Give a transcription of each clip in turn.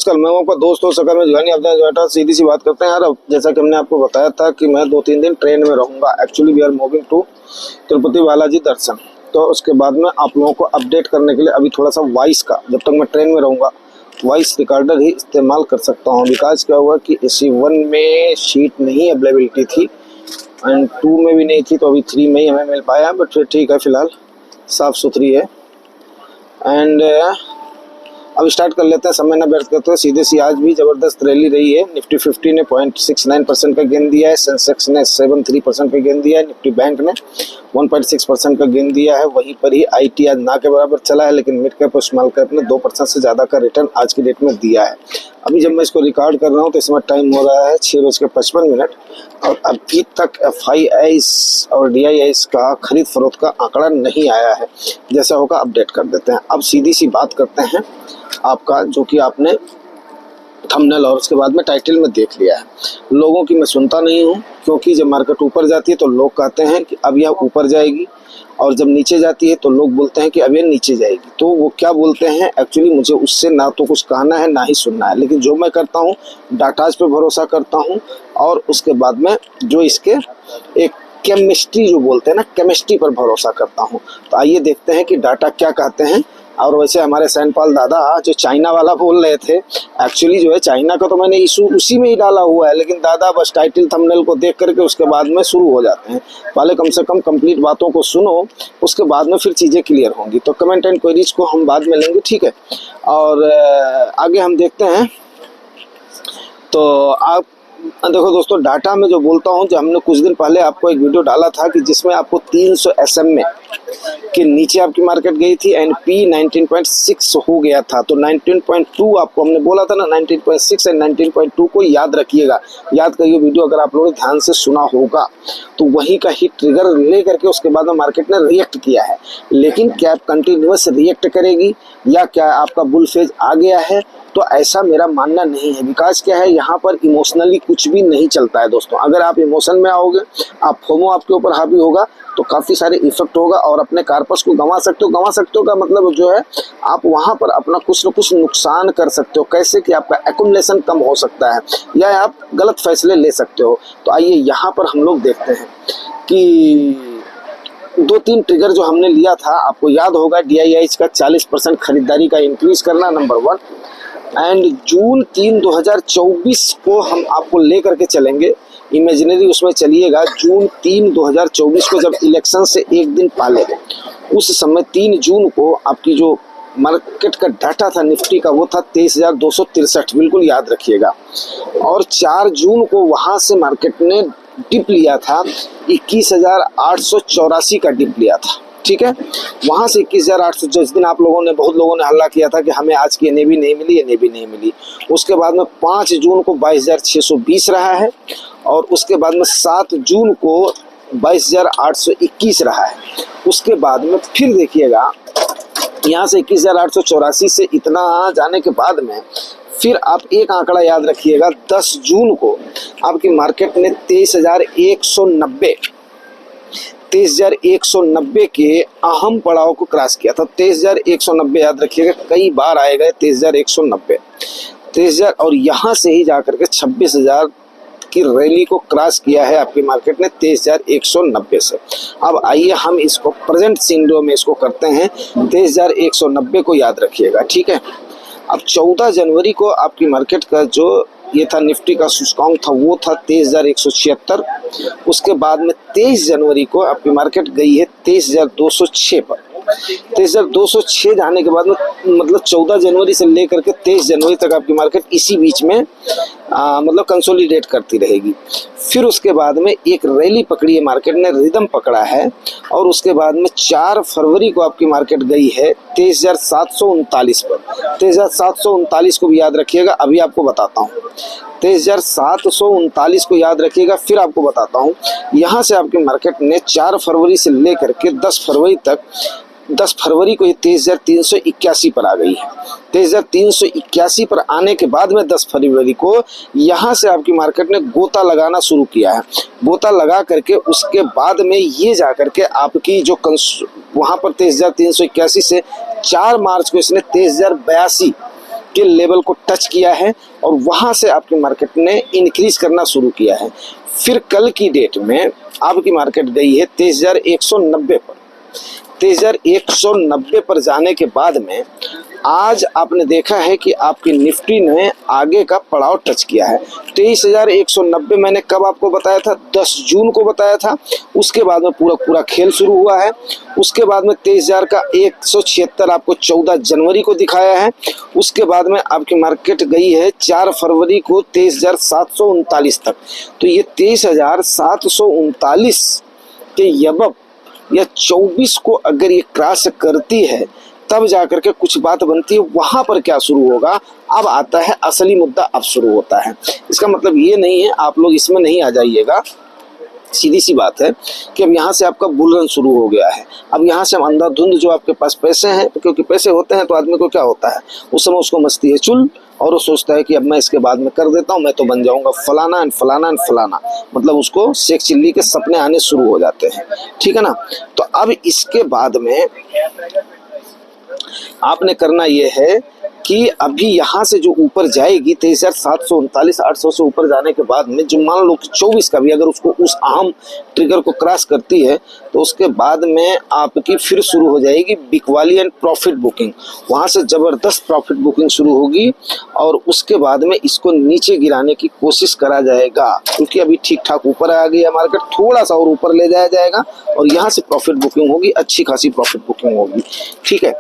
नमस्कार, मैं आपका दोस्त हो सका मैं जुगानी अपना जो सीधी सी बात करते हैं यार। अब जैसा कि हमने आपको बताया था कि मैं 2-3 दिन ट्रेन में रहूंगा। Actually we are moving to Tirupati Balaji दर्शन। तो उसके बाद में आप लोगों को अपडेट करने के लिए अभी थोड़ा सा वॉइस का, जब तक मैं ट्रेन में रहूंगा वॉइस रिकॉर्डर ही इस्तेमाल कर सकता हूँ। बिकॉज क्या हुआ कि AC1 में सीट नहीं अवेलेबिलिटी थी एंड 2 में भी नहीं थी, तो अभी 3 में ही हमें मिल पाया। बट फिर ठीक है, फिलहाल साफ़ सुथरी है। एंड अब स्टार्ट कर लेते हैं, समय न व्यर्थ करते हुए सीधे सी। आज भी जबरदस्त रैली रही है। निफ्टी 50 ने 0.69% का गेन दिया है, सेंसेक्स ने 73% का गेन दिया है, निफ्टी बैंक ने 1.6% का गेन दिया है। वहीं पर ही IT आज ना के बराबर चला है, लेकिन मिड कैप और स्मॉल कैप ने 2% से ज़्यादा का रिटर्न आज की डेट में दिया है। अभी जब मैं इसको रिकॉर्ड कर रहा हूँ तो इस समय टाइम हो रहा है 6:55 और अभी तक FIIs और DIIs का खरीद फरोख्त का आंकड़ा नहीं आया है। जैसा होगा अपडेट कर देते हैं। अब सीधी सी बात करते हैं आपका, जो कि आपने थंबनेल और उसके बाद में टाइटल में देख लिया है। लोगों की मैं सुनता नहीं हूँ, क्योंकि जब मार्केट ऊपर जाती है तो लोग कहते हैं कि अब यह ऊपर जाएगी, और जब नीचे जाती है तो लोग बोलते हैं कि अब ये नीचे जाएगी। तो वो क्या बोलते हैं एक्चुअली मुझे उससे ना तो कुछ कहना है ना ही सुनना है। लेकिन जो मैं करता हूँ डाटाज पे भरोसा करता हूँ, और उसके बाद में जो इसके एक केमिस्ट्री जो बोलते हैं ना, केमिस्ट्री पर भरोसा करता हूँ। तो आइए देखते हैं कि डाटा क्या कहते हैं। और वैसे हमारे सैनपाल दादा जो चाइना वाला बोल रहे थे, एक्चुअली जो है चाइना का तो मैंने इशू उसी में ही डाला हुआ है, लेकिन दादा बस टाइटल थंबनेल को देख करके उसके बाद में शुरू हो जाते हैं। पहले कम से कम कंप्लीट बातों को सुनो, उसके बाद में फिर चीज़ें क्लियर होंगी। तो कमेंट एंड क्वेरीज को हम बाद में लेंगे, ठीक है। और आगे हम देखते हैं। तो आप देखो दोस्तों, डाटा में जो बोलता हूँ, जो हमने कुछ दिन पहले आपको एक वीडियो डाला था कि जिसमें आपको 300 SM में के नीचे आपकी मार्केट गई थी एंड P 19.6 हो गया था। तो 19.2 आपको हमने बोला था ना, 19.6 एंड 19.2 को याद रखिएगा। याद करिए वीडियो, अगर आप लोगों ने ध्यान से सुना होगा तो वही का ही ट्रिगर ले करके उसके बाद में मार्केट ने रिएक्ट किया है। लेकिन क्या कंटिन्यूअस रिएक्ट करेगी या क्या आपका बुल फेज आ गया है, तो ऐसा मेरा मानना नहीं है। बिकॉज क्या है, यहाँ पर इमोशनली कुछ भी नहीं चलता है दोस्तों। अगर आप इमोशन में आओगे, आप फोमो आपके ऊपर हावी होगा, तो काफ़ी सारे इफेक्ट होगा और अपने कार्पस को गंवा सकते हो। गंवा सकते हो का मतलब जो है, आप वहाँ पर अपना कुछ न कुछ नुकसान कर सकते हो। कैसे कि आपका एक्युमुलेशन कम हो सकता है या आप गलत फैसले ले सकते हो। तो आइए यहाँ पर हम लोग देखते हैं कि 2-3 ट्रिगर जो हमने लिया था। आपको याद होगा DIIs का 40% खरीदारी का इंक्रीज करना, नंबर 1। एंड जून 3, 2024 को हम आपको ले करके चलेंगे। इमेजिनरी उसमें चलिएगा। जून 3, 2024 को जब इलेक्शन से एक दिन पहले, उस समय 3 जून को आपकी जो मार्केट का डाटा था निफ्टी का, वो था 23,263, बिल्कुल याद रखिएगा। और 4 जून को वहाँ से मार्केट ने डिप लिया था, 21,884 का डिप लिया था, ठीक है। वहाँ से 21,800, जिस दिन आप लोगों ने, बहुत लोगों ने हल्ला किया था कि हमें आज की NAV नहीं मिली, NAV नहीं मिली। उसके बाद में 5 जून को 22,620 रहा है, और उसके बाद में 7 जून को 22,821 रहा है। उसके बाद में फिर देखिएगा, यहाँ से 21,884 से इतना जाने के बाद में फिर आप एक आंकड़ा याद रखिएगा, 10 जून को आपकी मार्केट ने 23,190 के अहम पड़ाव को क्रॉस किया था। 23,190 याद रखिएगा, कई बार आए गए 23,190, 23,000, और यहाँ से ही जाकर के 26,000 की रैली को क्रॉस किया है आपकी मार्केट ने 23,190 से। अब आइए हम इसको प्रेजेंट सिनेरियो में इसको करते हैं। 23,190 को याद रखिएगा, ठीक है। अब 14 जनवरी को आपकी मार्केट का जो ये था निफ्टी का सूचकांक था, वो था 23,176। उसके बाद में 23 जनवरी को आपकी मार्केट गई है 23,206 पर। 23,206 जाने के बाद में मतलब 14 जनवरी से लेकर के 23 जनवरी तक आपकी मार्केट इसी बीच में मतलब कंसोलिडेट करती रहेगी। फिर उसके बाद में एक रैली पकड़ी है मार्केट ने, रिदम पकड़ा है, और उसके बाद में 4 फरवरी को आपकी मार्केट गई है 23,739 पर। 23,739 को भी याद रखिएगा, अभी आपको बताता हूँ। 23,739 को याद रखिएगा, फिर आपको बताता हूँ। यहाँ से आपकी मार्केट ने 4 फरवरी से लेकर के 10 फरवरी तक, 10 फरवरी को ये 23,381 पर आ गई है। 23,381 पर आने के बाद में 10 फरवरी को यहाँ से आपकी मार्केट ने गोता लगाना शुरू किया है। गोता लगा करके उसके बाद में ये जा करके आपकी जो वहाँ पर 23,381 से 4 मार्च को इसने 23,082 के लेवल को टच किया है और वहां से आपकी मार्केट ने इंक्रीज करना शुरू किया है। फिर कल की डेट में आपकी मार्केट गई है 23,190 पर। 23,190 पर जाने के बाद में आज आपने देखा है कि आपकी निफ्टी ने आगे का पड़ाव टच किया है। 23,190 मैंने कब आपको बताया था? 10 जून को बताया था। उसके बाद में पूरा खेल शुरू हुआ है। उसके बाद में 23,000 का 176 आपको 14 जनवरी को दिखाया है। उसके बाद में आपकी मार्केट गई है 4 फरवरी को 23,739 तक। तो ये 23,739 के यबब या 24 को अगर ये क्रॉस करती है तब जाकर के कुछ बात बनती है। वहां पर क्या शुरू होगा, अब आता है असली मुद्दा, अब शुरू होता है। इसका मतलब ये नहीं है आप लोग इसमें नहीं आ जाइएगा, सीधी सी बात है कि अब यहाँ से आपका बुल रन शुरू हो गया है। अब यहाँ से हम अंधाधुंध जो आपके पास पैसे हैं, क्योंकि पैसे होते हैं तो आदमी को क्या होता है, उस समय उसको मस्ती है चुल, और वो सोचता है कि अब मैं इसके बाद में कर देता हूँ, मैं तो बन जाऊंगा फलाना एंड फलाना एंड फलाना। मतलब उसको शेख चिल्ली के सपने आने शुरू हो जाते हैं, ठीक है ना। तो अब इसके बाद में आपने करना ये है कि अभी यहाँ से जो ऊपर जाएगी 23,739 800 से ऊपर जाने के बाद में जो मान लो कि 24 का भी अगर उसको उस अहम ट्रिगर को क्रॉस करती है तो उसके बाद में आपकी फिर शुरू हो जाएगी बिकवाली एंड प्रॉफिट बुकिंग। वहाँ से ज़बरदस्त प्रॉफिट बुकिंग शुरू होगी और उसके बाद में इसको नीचे गिराने की कोशिश करा जाएगा, क्योंकि अभी ठीक ठाक ऊपर आ गई है मार्केट, थोड़ा सा और ऊपर ले जाया जाएगा और यहाँ से प्रॉफिट बुकिंग होगी, अच्छी खासी प्रॉफिट बुकिंग होगी, ठीक है।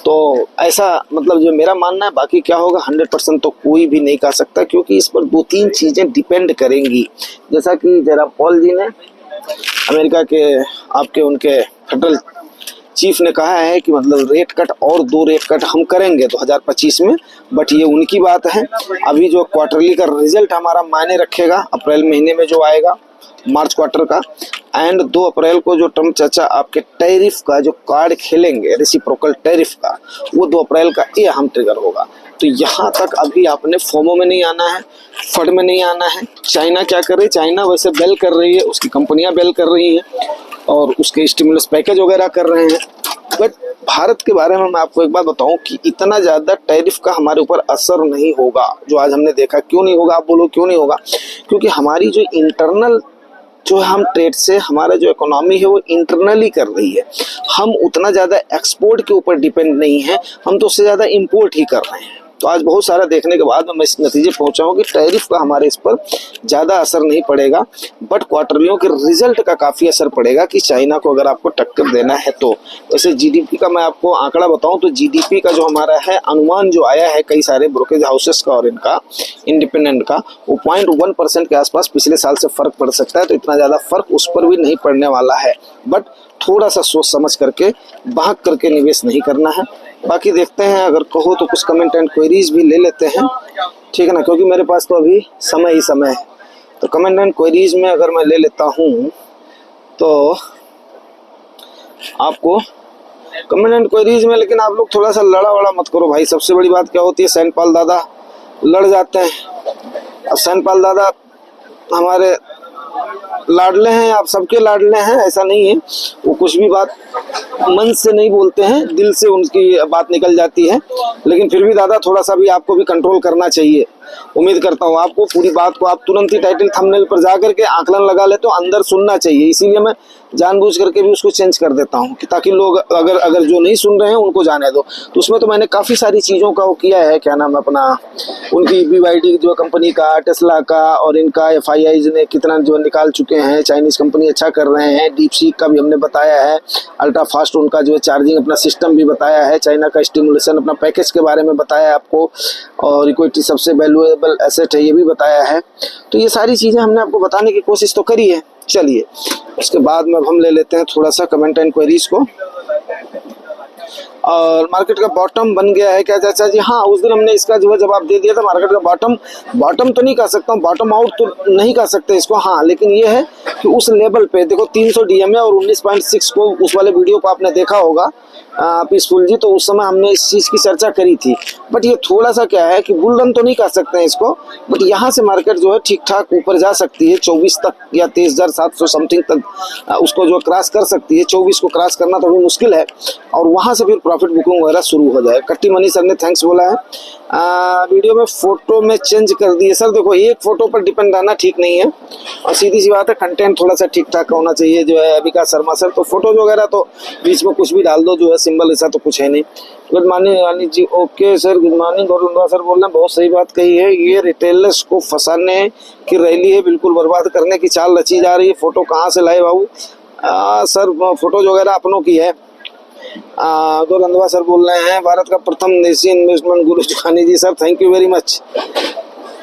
तो ऐसा मतलब जो मेरा मानना है, बाकी क्या होगा 100% तो कोई भी नहीं कह सकता, क्योंकि इस पर 2-3 चीज़ें डिपेंड करेंगी। जैसा कि जेरोम पॉल जी ने, अमेरिका के आपके उनके फेडरल चीफ ने कहा है कि मतलब रेट कट और 2 रेट कट हम करेंगे 2025 में, बट ये उनकी बात है। अभी जो क्वार्टरली का रिजल्ट हमारा मायने रखेगा अप्रैल महीने में जो आएगा, मार्च क्वार्टर का, एंड 2 अप्रैल को जो ट्रम्प चाचा आपके टैरिफ का जो कार्ड खेलेंगे, रेसिप्रोकल टैरिफ का, वो 2 अप्रैल का ये अहम ट्रिगर होगा। तो यहाँ तक अभी आपने फोमो में नहीं आना है, फड में नहीं आना है। चाइना क्या कर रही है, चाइना वैसे बेल कर रही है, उसकी कंपनियां बेल कर रही हैं और उसके स्टिमुलस पैकेज वगैरह कर रहे हैं। बट भारत के बारे में मैं आपको एक बात बताऊं कि इतना ज़्यादा टैरिफ का हमारे ऊपर असर नहीं होगा जो आज हमने देखा। क्यों नहीं होगा, आप बोलो क्यों नहीं होगा? क्योंकि हमारी जो इंटरनल जो हम ट्रेड से हमारा जो इकोनॉमी है वो इंटरनली कर रही है। हम उतना ज़्यादा एक्सपोर्ट के ऊपर डिपेंड नहीं है, हम तो उससे ज़्यादा इंपोर्ट ही कर रहे हैं। तो आज बहुत सारा देखने के बाद मैं इस नतीजे पहुंचा हूं कि टैरिफ का हमारे इस पर ज़्यादा असर नहीं पड़ेगा, बट क्वार्टरलियों के रिजल्ट का काफ़ी असर पड़ेगा कि चाइना को अगर आपको टक्कर देना है तो। वैसे जीडीपी का मैं आपको आंकड़ा बताऊं तो जीडीपी का जो हमारा है अनुमान जो आया है कई सारे ब्रोकरेज हाउसेस का और इनका इंडिपेंडेंट का, वो 0.1% के आसपास पिछले साल से फ़र्क पड़ सकता है। तो इतना ज़्यादा फ़र्क उस पर भी नहीं पड़ने वाला है, बट थोड़ा सा सोच समझ करके भाग करके निवेश नहीं करना है। बाकी देखते हैं, अगर कहो तो कुछ कमेंट एंड क्वेरीज भी ले लेते हैं, ठीक है ना, क्योंकि मेरे पास तो अभी समय ही समय है। तो कमेंट एंड क्वेरीज में अगर मैं ले लेता हूँ तो आपको कमेंट एंड क्वेरीज में, लेकिन आप लोग थोड़ा सा लड़ा वड़ा मत करो भाई। सबसे बड़ी बात क्या होती है, सैन पाल दादा लड़ जाते हैं। अब सैन पाल दादा हमारे लाडले हैं, आप सबके लाडले हैं, ऐसा नहीं है। वो कुछ भी बात मन से नहीं बोलते हैं, दिल से उनकी बात निकल जाती है। लेकिन फिर भी दादा थोड़ा सा भी आपको भी कंट्रोल करना चाहिए। उम्मीद करता हूँ आपको पूरी बात को आप तुरंत ही टाइटल थंबनेल पर जा करके आकलन लगा ले तो अंदर सुनना चाहिए। इसीलिए मैं जानबूझ करके भी उसको चेंज कर देता हूँ कि ताकि लोग अगर जो नहीं सुन रहे हैं उनको जाने दो। तो उसमें तो मैंने काफ़ी सारी चीज़ों का वो किया है, क्या नाम अपना उनकी BYD जो कंपनी का, टेस्ला का और इनका FIIs ने कितना जो निकाल चुके हैं, चाइनीज़ कंपनी अच्छा कर रहे हैं। DeepSeek का भी हमने बताया है, अल्ट्रा फास्ट उनका जो है चार्जिंग अपना सिस्टम भी बताया है, चाइना का स्टिमुलेशन अपना पैकेज के बारे में बताया है आपको, और इक्विटी सबसे वैल्यूएबल एसेट है ये भी बताया है। तो ये सारी चीज़ें हमने आपको बताने की कोशिश तो करी है। चलिए उसके बाद में अब हम ले लेते हैं थोड़ा सा कमेंट एंड क्वेरीज को। और मार्केट का बॉटम बन गया है क्या चाचा जी? हाँ, उस दिन हमने इसका जो है जवाब दे दिया था। मार्केट का बॉटम तो नहीं कह सकता हूँ, बॉटम आउट तो नहीं कह सकते इसको, हाँ, लेकिन ये है कि उस लेवल पे देखो 300 DM है और 19.6 को उस वाले वीडियो को आपने देखा होगा पीसफुल जी, तो उस समय हमने इस चीज़ की चर्चा करी थी। बट ये थोड़ा सा क्या है कि बुल रन तो नहीं कह सकते हैं इसको, बट यहाँ से मार्केट जो है ठीक ठाक ऊपर जा सकती है 24 तक या 23,700 समथिंग तक उसको जो क्रॉस कर सकती है। 24 को क्रॉस करना तो अभी मुश्किल है, और वहाँ से फिर प्रॉफिट बुकिंग वगैरह शुरू हो जाए। कट्टी मनी सर ने थैंक्स बोला है। वीडियो में फोटो में चेंज कर दिए सर। देखो, एक फोटो पर डिपेंड रहना ठीक नहीं है, और सीधी सी बात है कंटेंट थोड़ा सा ठीक ठाक होना चाहिए। जो है विकास शर्मा सर, तो फोटो वगैरह तो बीच में कुछ भी डाल दो, जो है सिंबल ऐसा तो कुछ है नहीं। गुड मॉर्निंग वानी जी, ओके सर, गुड मॉर्निंग। गौरव सर बोल रहे हैं बहुत सही बात कही है, ये रिटेलर्स को फंसाने की रैली है, बिल्कुल बर्बाद करने की चाल रची जा रही है। फोटो कहाँ से लाए बाबू? सर फोटो वगैरह अपनों की है। तो रंधवा सर बोल रहे हैं भारत का प्रथम देसी इन्वेस्टमेंट गुरु Jukhani ji, sir thank you very much,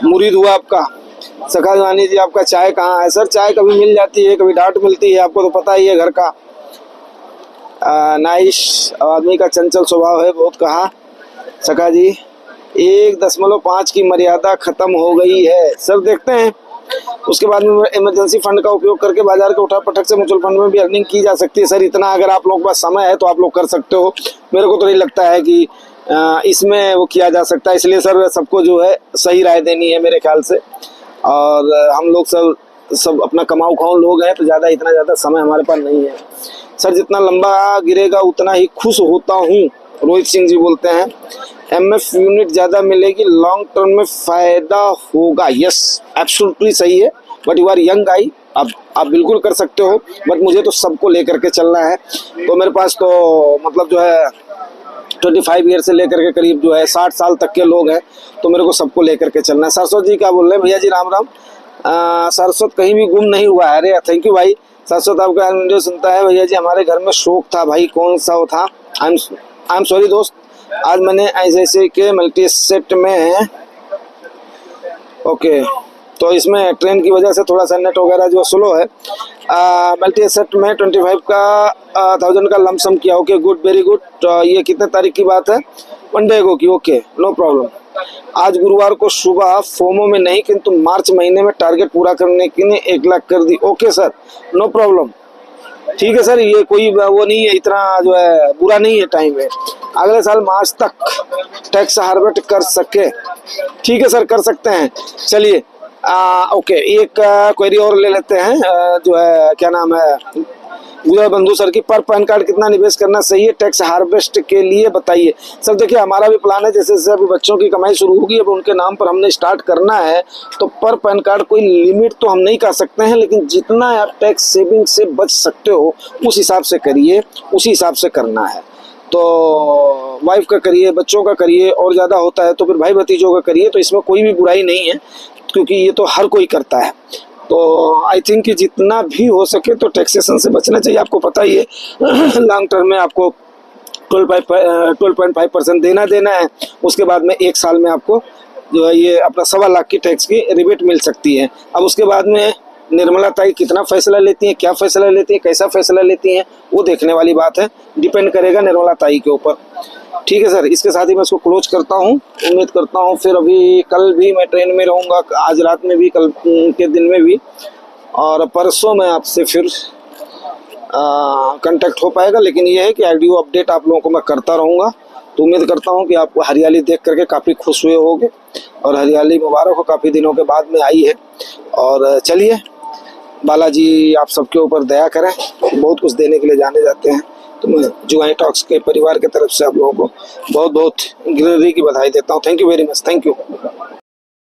मुरीद हुआ आपका। सखा जुखानी जी, आपका चाय कहाँ है? सर चाय कभी मिल जाती है, कभी डांट मिलती है, आपको तो पता ही है घर का। नाइस, आदमी का चंचल स्वभाव है बहुत, कहा सखा जी। 1.5 की मर्यादा खत्म हो गई है सर, देखते हैं उसके बाद में इमरजेंसी फंड का उपयोग करके बाजार के उठा पटक से म्यूचुअल फंड में भी अर्निंग की जा सकती है। सर इतना अगर आप लोगों के पास समय है तो आप लोग कर सकते हो, मेरे को तो नहीं लगता है कि इसमें वो किया जा सकता है। इसलिए सर सबको जो है सही राय देनी है मेरे ख्याल से, और हम लोग सब अपना कमाऊ खाऊ लोग हैं, तो इतना ज़्यादा समय हमारे पास नहीं है। सर जितना लंबा गिरेगा उतना ही खुश होता हूँ, रोहित सिंह जी बोलते हैं। एमएफ यूनिट ज़्यादा मिलेगी, लॉन्ग टर्म में फ़ायदा होगा। यस एब्सोल्युटली सही है, बट यू आर यंग गाई, आप बिल्कुल कर सकते हो, बट मुझे तो सबको लेकर के चलना है। तो मेरे पास तो मतलब जो है 25 ईयर से लेकर के करीब जो है 60 साल तक के लोग हैं, तो मेरे को सबको लेकर के चलना है। सरस्वत जी क्या बोल रहे हैं? भैया जी राम राम। सरस्वत कहीं भी गुम नहीं हुआ है। अरे थैंक यू भाई। सरस्वत आपका वीडियो सुनता है भैया जी, हमारे घर में शौक था भाई, कौन सा वो था? आई एम सॉरी दोस्त, आज मैंने ऐसे के मल्टी सेट में ओके, तो इसमें ट्रेन की वजह से थोड़ा सा नेट वगैरह जो स्लो है। मल्टी सेट में 25 का 1000 का लमसम किया। Okay good, very good. ये कितने तारीख की बात है? 1 डे को की। Okay no problem. आज गुरुवार को सुबह फोमो में नहीं, किंतु मार्च महीने में टारगेट पूरा करने के लिए 1 लाख कर दी। ओके सर नो प्रॉब्लम, ठीक है सर, ये कोई वो नहीं है, इतना जो है बुरा नहीं है टाइम है। अगले साल मार्च तक टैक्स हार्वेस्ट कर सके, ठीक है सर कर सकते हैं। चलिए ओके, एक क्वेरी और ले लेते हैं। जो है क्या नाम है उदय बंधु सर की, पर पैन कार्ड कितना निवेश करना सही है टैक्स हार्वेस्ट के लिए बताइए। सर देखिए हमारा भी प्लान है, जैसे जैसे अभी बच्चों की कमाई शुरू होगी, अब उनके नाम पर हमने स्टार्ट करना है, तो पर पैन कार्ड कोई लिमिट तो हम नहीं कर सकते हैं, लेकिन जितना आप टैक्स सेविंग से बच सकते हो उस हिसाब से करिए, उसी हिसाब से करना है। तो वाइफ का करिए, बच्चों का करिए, और ज़्यादा होता है तो फिर भाई भतीजों का करिए, तो इसमें कोई भी बुराई नहीं है, क्योंकि ये तो हर कोई करता है। तो आई थिंक कि जितना भी हो सके तो टैक्सेशन से बचना चाहिए। आपको पता ही है लॉन्ग टर्म में आपको 12.5% देना है, उसके बाद में 1 साल में आपको जो है ये अपना 1.25 लाख की टैक्स की रिबेट मिल सकती है। अब उसके बाद में निर्मला ताई कितना फैसला लेती हैं, क्या फैसला लेती हैं, कैसा फैसला लेती हैं, वो देखने वाली बात है, डिपेंड करेगा निर्मला ताई के ऊपर। ठीक है सर, इसके साथ ही मैं इसको क्लोज करता हूँ। उम्मीद करता हूँ फिर अभी कल भी मैं ट्रेन में रहूँगा, आज रात में भी, कल के दिन में भी, और परसों मैं आपसे फिर कांटेक्ट हो पाएगा। लेकिन ये है कि ऑडियो अपडेट आप लोगों को मैं करता रहूँगा। तो उम्मीद करता हूँ कि आपको हरियाली देख करके काफ़ी खुश हुए होंगे, और हरियाली मुबारक हो, काफ़ी दिनों के बाद में आई है। और चलिए बालाजी आप सबके ऊपर दया करें, बहुत कुछ देने के लिए जाने जाते हैं। तो मैं जुगानी टॉक्स के परिवार की तरफ से आप लोगों को बहुत बहुत ग्रीनरी की बधाई देता हूँ। Thank you very much, thank you.